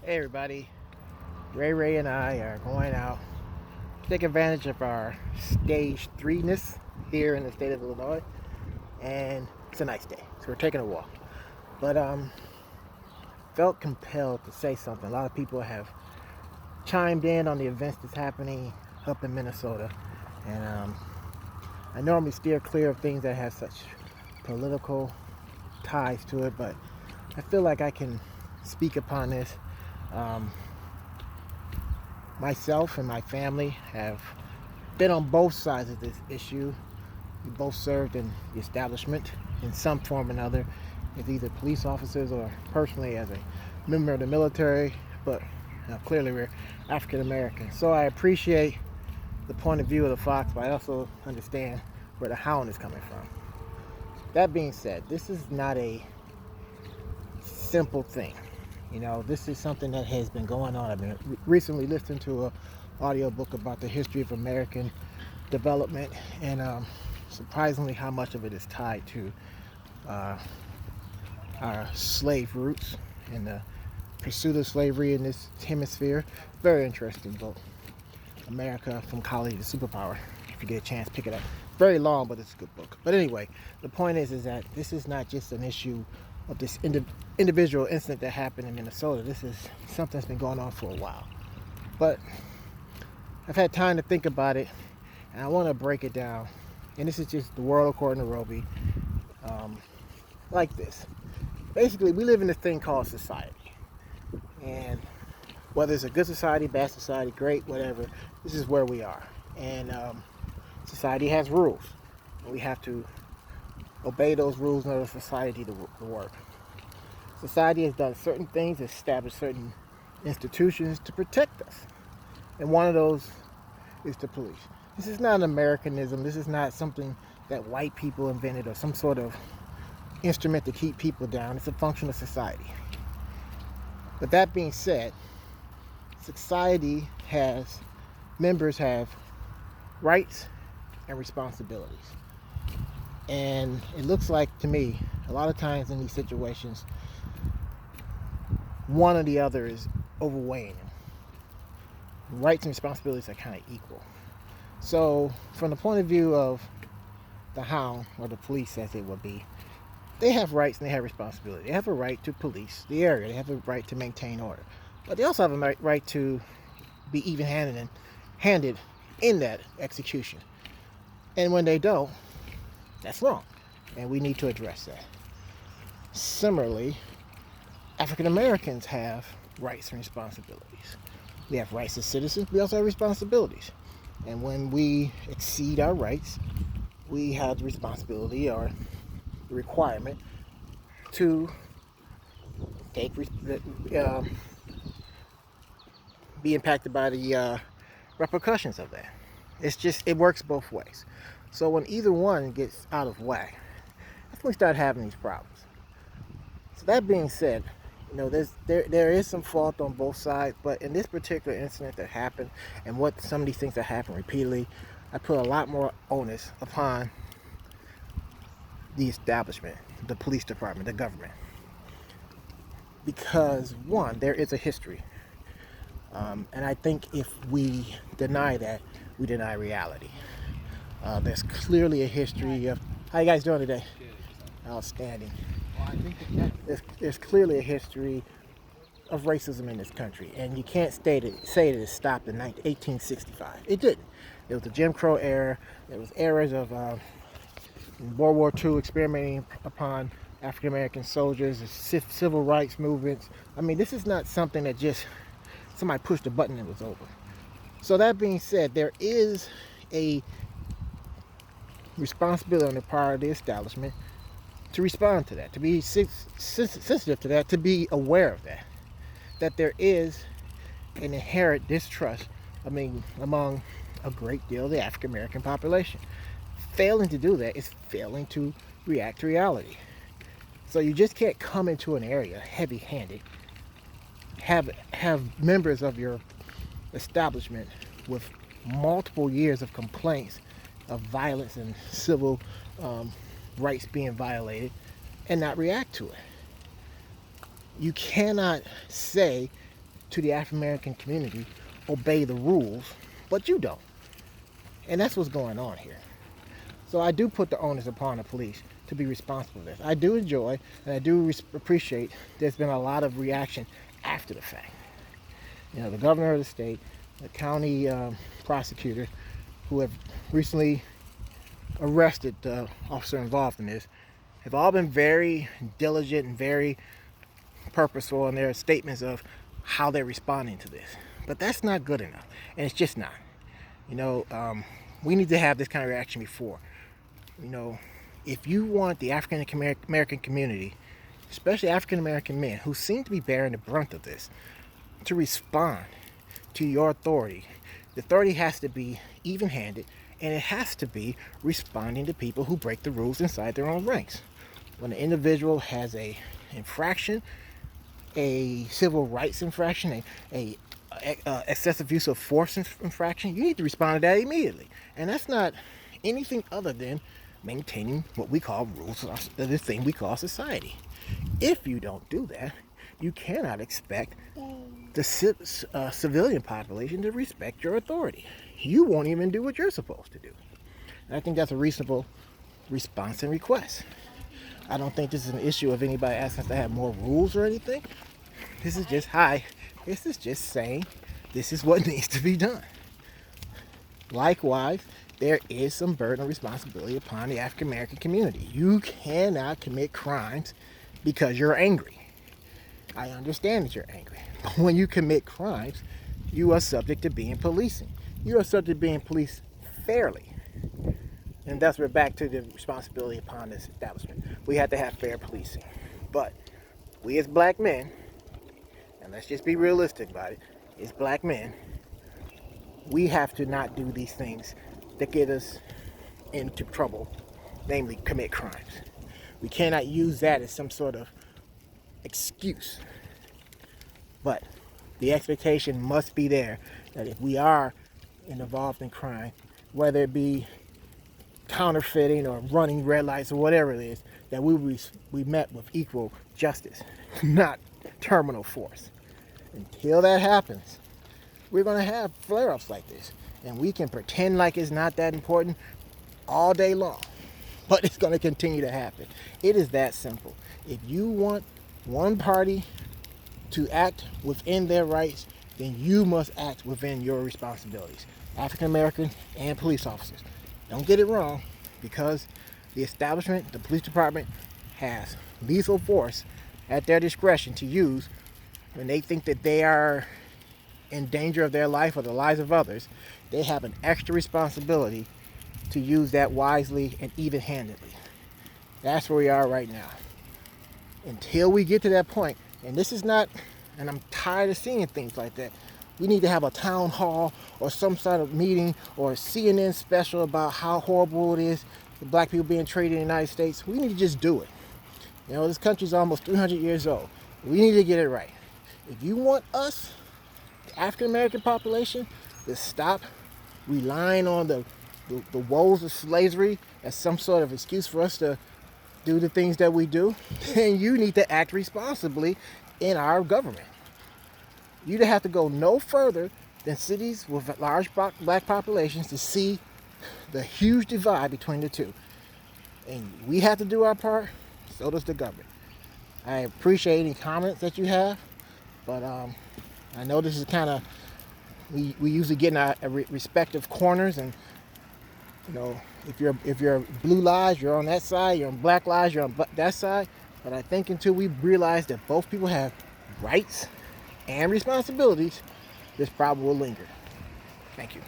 Hey everybody, Ray and I are going out to take advantage of our stage 3-ness here in the state of Illinois, and it's a nice day, so we're taking a walk. But felt compelled to say something. A lot of people have chimed in on the events that's happening up in Minnesota, and I normally steer clear of things that have such political ties to it, but I feel like I can speak upon this. Um, Myself and my family have been on both sides of this issue. We both served in the establishment in some form or another as either police officers or personally as a member of the military, but clearly we're African American. So I appreciate the point of view of the fox, but I also understand where the hound is coming from. That being said, this is not a simple thing. This is something that has been going on. I've been recently listening to an audiobook about the history of American development, and surprisingly how much of it is tied to uh, our slave roots and the pursuit of slavery in this hemisphere. Very interesting book, America from Colony to Superpower. If you get a chance, pick it up. Very long, but it's a good book. But anyway, the point is that this is not just an issue of this individual incident that happened in Minnesota. This is something that's been going on for a while. But I've had time to think about it, and I want to break it down. And this is just the world according to Roby. Like this. Basically, we live in this thing called society. And whether it's a good society, bad society, great, whatever, this is where we are. And society has rules. And we have to obey those rules in order for society to work. Society has done certain things, established certain institutions to protect us. And one of those is the police. This is not an Americanism. This is not something that white people invented or some sort of instrument to keep people down. It's a function of society. But that being said, society members have rights and responsibilities. And it looks like to me, a lot of times in these situations, one or the other is overweighing them. Rights and responsibilities are kind of equal. So, from the point of view of the hound, or the police as it would be, they have rights and they have responsibility. They have a right to police the area. They have a right to maintain order. But they also have a right to be even-handed in that execution. And when they don't, that's wrong. And we need to address that. Similarly, African Americans have rights and responsibilities. We have rights as citizens. We also have responsibilities. And when we exceed our rights, we have the responsibility or the requirement to take be impacted by the repercussions of that. It works both ways. So when either one gets out of whack, that's when we start having these problems. So that being said, there is some fault on both sides, but in this particular incident that happened, and what some of these things that happen repeatedly, I put a lot more onus upon the establishment, the police department, the government. Because one, there is a history. And I think if we deny that, we deny reality. There's clearly a history of... How you guys doing today? Outstanding. There's clearly a history of racism in this country, and you can't say that it stopped in 1865. It didn't. There was the Jim Crow era. There was eras of World War II experimenting upon African American soldiers, the civil rights movements. I mean, this is not something that just somebody pushed a button and it was over. So that being said, there is a responsibility on the part of the establishment to respond to that, to be sensitive to that, to be aware of that there is an inherent distrust, among a great deal of the African American population. Failing to do that is failing to react to reality. So you just can't come into an area heavy-handed, have members of your establishment with multiple years of complaints of violence and civil rights being violated, and not react to it. You cannot say to the African American community obey the rules, but you don't. And that's what's going on here. So I do put the onus upon the police to be responsible for this. I do enjoy and I do appreciate there's been a lot of reaction after the fact. You know, the governor of the state, the county prosecutor, who have recently arrested the officer involved in this, have all been very diligent and very purposeful in their statements of how they're responding to this. But that's not good enough, and it's just not. You know, we need to have this kind of reaction before. You know, if you want the African American community, especially African American men who seem to be bearing the brunt of this, to respond to your authority, the authority has to be even-handed, and it has to be responding to people who break the rules inside their own ranks. When an individual has a infraction, a civil rights infraction, a excessive use of force infraction, you need to respond to that immediately. And that's not anything other than maintaining what we call rules of the thing we call society. If you don't do that, you cannot expect the civilian population to respect your authority. You won't even do what you're supposed to do. And I think that's a reasonable response and request. I don't think this is an issue of anybody asking us to have more rules or anything. This is just, this is just saying this is what needs to be done. Likewise, there is some burden of responsibility upon the African American community. You cannot commit crimes because you're angry. I understand that you're angry. But when you commit crimes, you are subject to being policing. You are subject to being policed fairly. And that's where we're back to the responsibility upon this establishment. We have to have fair policing. But we as black men, and let's just be realistic about it, as black men, we have to not do these things that get us into trouble, namely commit crimes. We cannot use that as some sort of excuse. But the expectation must be there that if we are involved in crime, whether it be counterfeiting or running red lights or whatever it is, that we met with equal justice, not terminal force. Until that happens, we're going to have flare-ups like this. And we can pretend like it's not that important all day long. But it's going to continue to happen. It is that simple. If you want one party to act within their rights, then you must act within your responsibilities. African American and police officers. Don't get it wrong, because the establishment, the police department, has lethal force at their discretion to use when they think that they are in danger of their life or the lives of others. They have an extra responsibility to use that wisely and even-handedly. That's where we are right now. Until we get to that point, and this is not, and I'm tired of seeing things like that, we need to have a town hall or some sort of meeting or a CNN special about how horrible it is for black people being treated in the United States. We need to just do it. You know, this country's almost 300 years old. We need to get it right. If you want us, the African American population, to stop relying on the woes of slavery as some sort of excuse for us to do the things that we do, then you need to act responsibly in our government. You'd have to go no further than cities with large black populations to see the huge divide between the two. And we have to do our part, so does the government. I appreciate any comments that you have, but I know this is kind of, we usually get in our respective corners, and you know, if you're blue lives, you're on that side, you're on black lives, you're on that side. But I think until we realize that both people have rights and responsibilities, this problem will linger. Thank you.